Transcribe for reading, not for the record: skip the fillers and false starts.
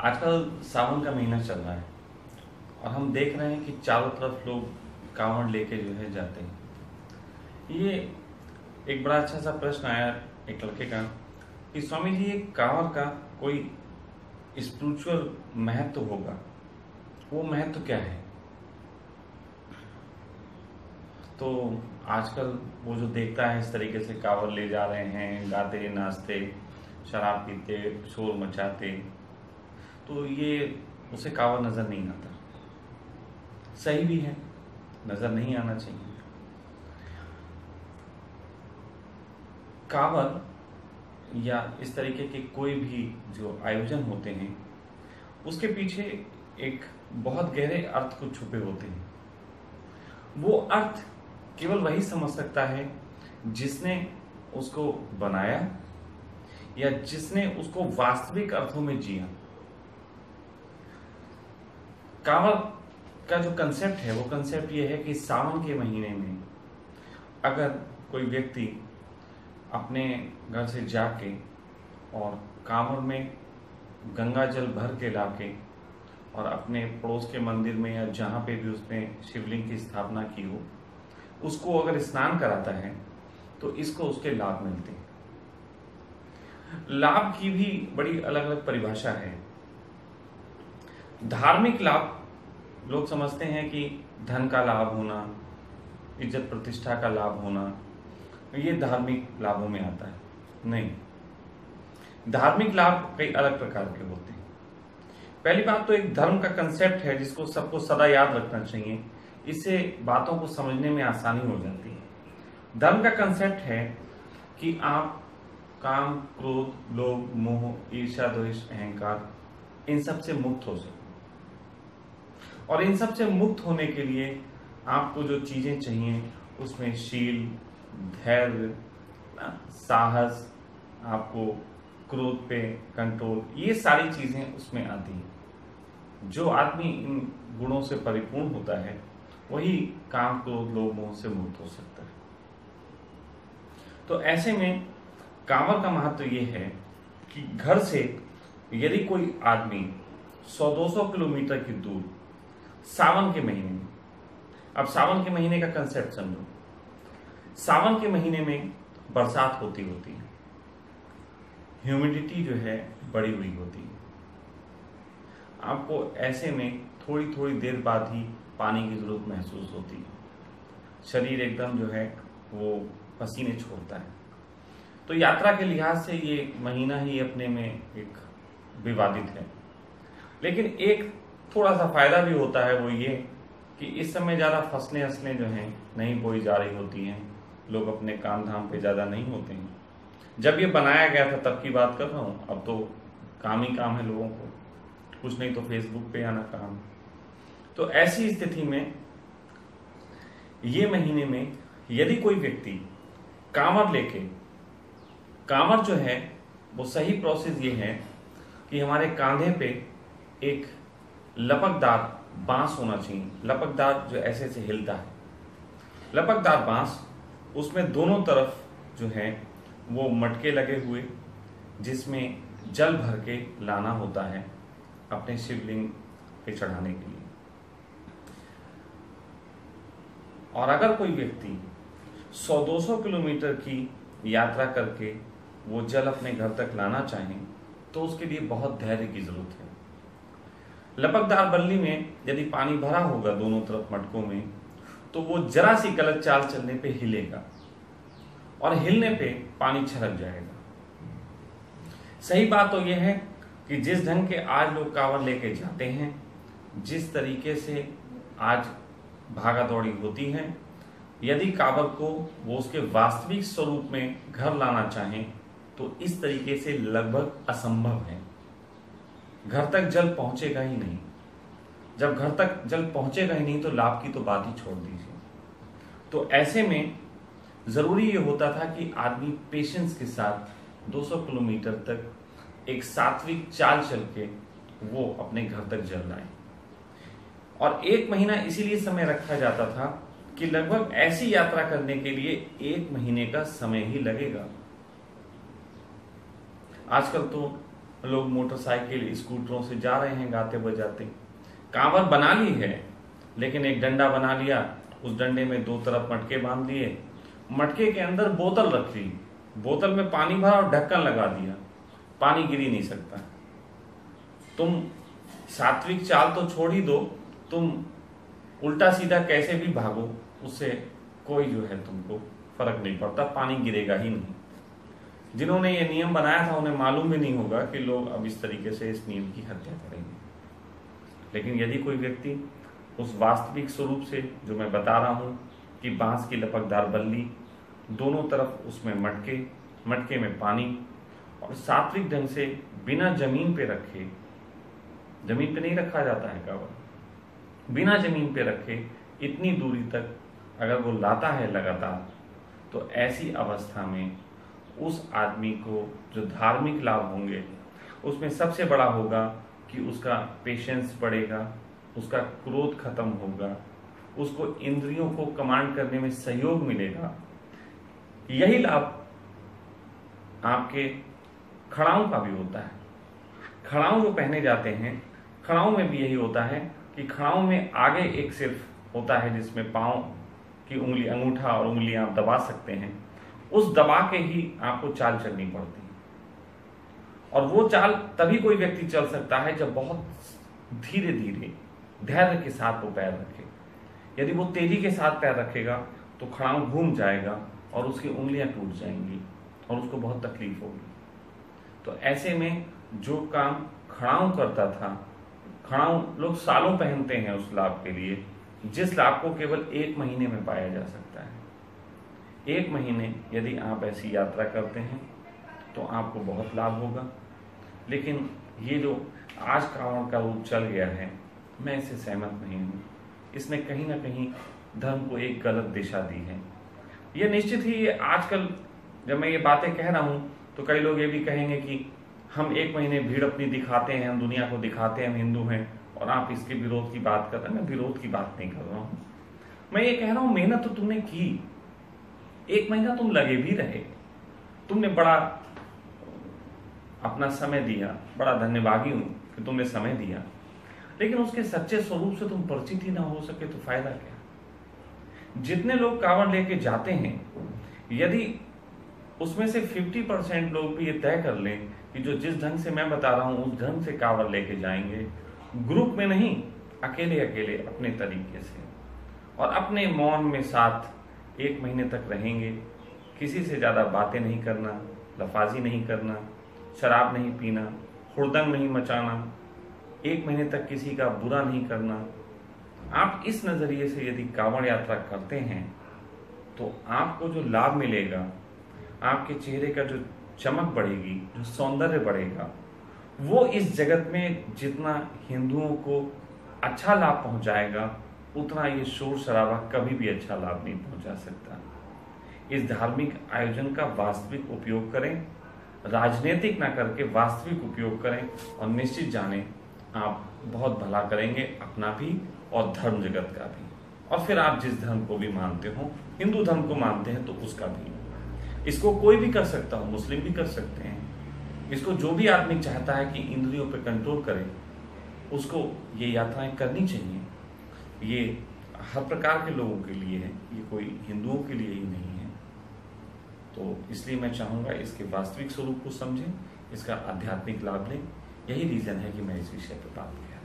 आजकल सावन का महीना चल रहा है और हम देख रहे हैं कि चारों तरफ लोग कांवड़ लेके जो है जाते हैं। ये एक बड़ा अच्छा सा प्रश्न आया एक लड़के का कि स्वामी जी, ये कांवड़ का कोई स्पिरिचुअल महत्व होगा, वो महत्व क्या है? तो आजकल वो जो देखता है इस तरीके से कांवड़ ले जा रहे हैं, गाते नाचते, शराब पीते, शोर मचाते, तो ये उसे कांवड़ नजर नहीं आता। सही भी है, नजर नहीं आना चाहिए। कांवड़ या इस तरीके के कोई भी जो आयोजन होते हैं उसके पीछे एक बहुत गहरे अर्थ कुछ छुपे होते हैं। वो अर्थ केवल वही समझ सकता है जिसने उसको बनाया या जिसने उसको वास्तविक अर्थों में जिया। कांवड़ का जो कंसेप्ट है वो कंसेप्ट ये है कि सावन के महीने में अगर कोई व्यक्ति अपने घर से जाके और कांवड़ में गंगा जल भर के लाके और अपने पड़ोस के मंदिर में या जहाँ पे भी उसने शिवलिंग की स्थापना की हो उसको अगर स्नान कराता है तो इसको उसके लाभ मिलते हैं। लाभ की भी बड़ी अलग अलग परिभाषा है। धार्मिक लाभ लोग समझते हैं कि धन का लाभ होना, इज्जत प्रतिष्ठा का लाभ होना, ये धार्मिक लाभों में आता है। नहीं, धार्मिक लाभ कई अलग प्रकार के होते हैं। पहली बात तो एक धर्म का कंसेप्ट है जिसको सबको सदा याद रखना चाहिए, इससे बातों को समझने में आसानी हो जाती है। धर्म का कंसेप्ट है कि आप काम, क्रोध, लोभ, मोह, ईर्ष्या, द्वेष, अहंकार, इन सब से मुक्त हो सके। और इन सब से मुक्त होने के लिए आपको जो चीजें चाहिए उसमें शील, धैर्य, साहस, आपको क्रोध पे कंट्रोल, ये सारी चीजें उसमें आती हैं। जो आदमी इन गुणों से परिपूर्ण होता है वही काम, क्रोध, लोभ, मोह से मुक्त हो सकता है। तो ऐसे में कांवड़ का महत्व ये है कि घर से यदि कोई आदमी 100-200 किलोमीटर की दूर सावन के महीने में, अब सावन के महीने का कंसेप्ट समझो। सावन के महीने में बरसात होती है, ह्यूमिडिटी जो है बढ़ी हुई होती है। आपको ऐसे में थोड़ी थोड़ी देर बाद ही पानी की जरूरत महसूस होती है। शरीर एकदम जो है वो पसीने छोड़ता है। तो यात्रा के लिहाज से ये महीना ही अपने में एक विवादित है। लेकिन एक थोड़ा सा फायदा भी होता है, वो ये कि इस समय ज्यादा फसलें जो हैं नहीं बोई जा रही होती हैं, लोग अपने काम धाम पे ज्यादा नहीं होते हैं। जब ये बनाया गया था तब की बात कर रहा हूँ, अब तो काम ही काम है लोगों को, कुछ नहीं तो फेसबुक पे आना काम। तो ऐसी स्थिति में ये महीने में यदि कोई व्यक्ति कांवड़ लेके, कांवड़ जो है वो सही प्रोसेस ये है कि हमारे कांधे पे एक लपकदार बांस होना चाहिए। लपकदार जो ऐसे ऐसे हिलता है, लपकदार बांस, उसमें दोनों तरफ जो है वो मटके लगे हुए जिसमें जल भर के लाना होता है अपने शिवलिंग पे चढ़ाने के लिए। और अगर कोई व्यक्ति 100-200 किलोमीटर की यात्रा करके वो जल अपने घर तक लाना चाहे तो उसके लिए बहुत धैर्य की जरूरत है। लपकदार बल्ली में यदि पानी भरा होगा दोनों तरफ मटकों में तो वो जरा सी गलत चाल चलने पे हिलेगा और हिलने पे पानी छलक जाएगा। सही बात तो यह है कि जिस ढंग के आज लोग कांवड़ लेके जाते हैं, जिस तरीके से आज भागा दौड़ी होती है, यदि कांवड़ को वो उसके वास्तविक स्वरूप में घर लाना चाहें तो इस तरीके से लगभग असंभव है। घर तक जल पहुंचेगा ही नहीं। जब घर तक जल पहुंचेगा ही नहीं तो लाभ की तो बात ही छोड़ दीजिए। तो ऐसे में जरूरी ये होता था कि आदमी पेशेंस के साथ 200 किलोमीटर तक एक सात्विक चाल चल के वो अपने घर तक जल लाए। और 1 महीना इसीलिए समय रखा जाता था कि लगभग ऐसी यात्रा करने के लिए 1 महीने का समय ही लगेगा। आजकल तो लोग मोटरसाइकिल स्कूटरों से जा रहे हैं गाते बजाते। कांवर बना ली है, लेकिन एक डंडा बना लिया, उस डंडे में दो तरफ मटके बांध दिए, मटके के अंदर बोतल रख ली, बोतल में पानी भरा और ढक्कन लगा दिया, पानी गिर ही नहीं सकता। तुम सात्विक चाल तो छोड़ ही दो, तुम उल्टा सीधा कैसे भी भागो, उससे कोई जो है तुमको फर्क नहीं पड़ता, पानी गिरेगा ही नहीं। जिन्होंने ये नियम बनाया था उन्हें मालूम भी नहीं होगा कि लोग अब इस तरीके से इस नियम की हत्या करेंगे। लेकिन यदि कोई व्यक्ति उस वास्तविक स्वरूप से, जो मैं बता रहा हूं कि बांस की लपकदार बल्ली, दोनों तरफ उसमें मटके, मटके में पानी, और सात्विक ढंग से बिना जमीन पे रखे, जमीन पे नहीं रखा जाता है कांवर, बिना जमीन पे रखे इतनी दूरी तक अगर वो लाता है लगातार, तो ऐसी अवस्था में उस आदमी को जो धार्मिक लाभ होंगे उसमें सबसे बड़ा होगा कि उसका पेशेंस बढ़ेगा, उसका क्रोध खत्म होगा, उसको इंद्रियों को कमांड करने में सहयोग मिलेगा। यही लाभ आपके खड़ाऊ का भी होता है। खड़ाऊ जो पहने जाते हैं, खड़ाऊ में भी यही होता है कि खड़ाऊ में आगे एक सिर्फ होता है जिसमें पांव की उंगली, अंगूठा और उंगली आप दबा सकते हैं, उस दबा के ही आपको चाल चलनी पड़ती है। और वो चाल तभी कोई व्यक्ति चल सकता है जब बहुत धीरे धीरे धैर्य के साथ वो पैर रखे। यदि वो तेजी के साथ पैर रखेगा तो खड़ाऊ घूम जाएगा और उसकी उंगलियां टूट जाएंगी और उसको बहुत तकलीफ होगी। तो ऐसे में जो काम खड़ाऊ करता था, खड़ाऊ लोग सालों पहनते हैं उस लाभ के लिए, जिस लाभ को केवल 1 महीने में पाया जा सकता है। 1 महीने यदि आप ऐसी यात्रा करते हैं तो आपको बहुत लाभ होगा। लेकिन ये जो आज कांवड़ का रूप चल गया है, मैं इससे सहमत नहीं हूँ। इसने कहीं ना कहीं धर्म को एक गलत दिशा दी है। ये निश्चित ही आजकल जब मैं ये बातें कह रहा हूँ तो कई लोग ये भी कहेंगे कि हम 1 महीने भीड़ अपनी दिखाते हैं, हम दुनिया को दिखाते हैं हम हिंदू हैं, और आप इसके विरोध की बात कर रहे हैं। मैं विरोध की बात नहीं कर रहा हूँ, मैं ये कह रहा हूँ मेहनत तो तुमने की, 1 महीना तुम लगे भी रहे, तुमने बड़ा अपना समय दिया, बड़ा धन्यवादी हूं कि तुमने समय दिया, लेकिन उसके सच्चे स्वरूप से तुम परिचित ही ना हो सके तो फायदा क्या। जितने लोग कांवड़ लेके जाते हैं, यदि उसमें से 50% लोग भी ये तय कर लें कि जो जिस ढंग से मैं बता रहा हूं उस ढंग से कांवड़ लेके जाएंगे, ग्रुप में नहीं, अकेले अकेले अपने तरीके से, और अपने मौन में साथ 1 महीने तक रहेंगे, किसी से ज्यादा बातें नहीं करना, लफाजी नहीं करना, शराब नहीं पीना, हुड़दंग नहीं मचाना, 1 महीने तक किसी का बुरा नहीं करना, आप इस नजरिए से यदि कांवड़ यात्रा करते हैं तो आपको जो लाभ मिलेगा, आपके चेहरे का जो चमक बढ़ेगी, जो सौंदर्य बढ़ेगा, वो इस जगत में जितना हिंदुओं को अच्छा लाभ पहुंचाएगा उतना ये शोर शराबा कभी भी अच्छा लाभ नहीं पहुंचा सकता। इस धार्मिक आयोजन का वास्तविक उपयोग करें, राजनीतिक ना करके वास्तविक उपयोग करें, और निश्चित जाने आप बहुत भला करेंगे, अपना भी और धर्म जगत का भी। और फिर आप जिस धर्म को भी मानते हो, हिंदू धर्म को मानते हैं तो उसका भी। इसको कोई भी कर सकता हो, मुस्लिम भी कर सकते हैं। इसको जो भी आदमी चाहता है कि इंद्रियों पर कंट्रोल करे, उसको ये यात्राएं करनी चाहिए। ये हर प्रकार के लोगों के लिए है, ये कोई हिंदुओं के लिए ही नहीं है। तो इसलिए मैं चाहूंगा इसके वास्तविक स्वरूप को समझें, इसका आध्यात्मिक लाभ लें। यही रीजन है कि मैं इस विषय पर बात किया।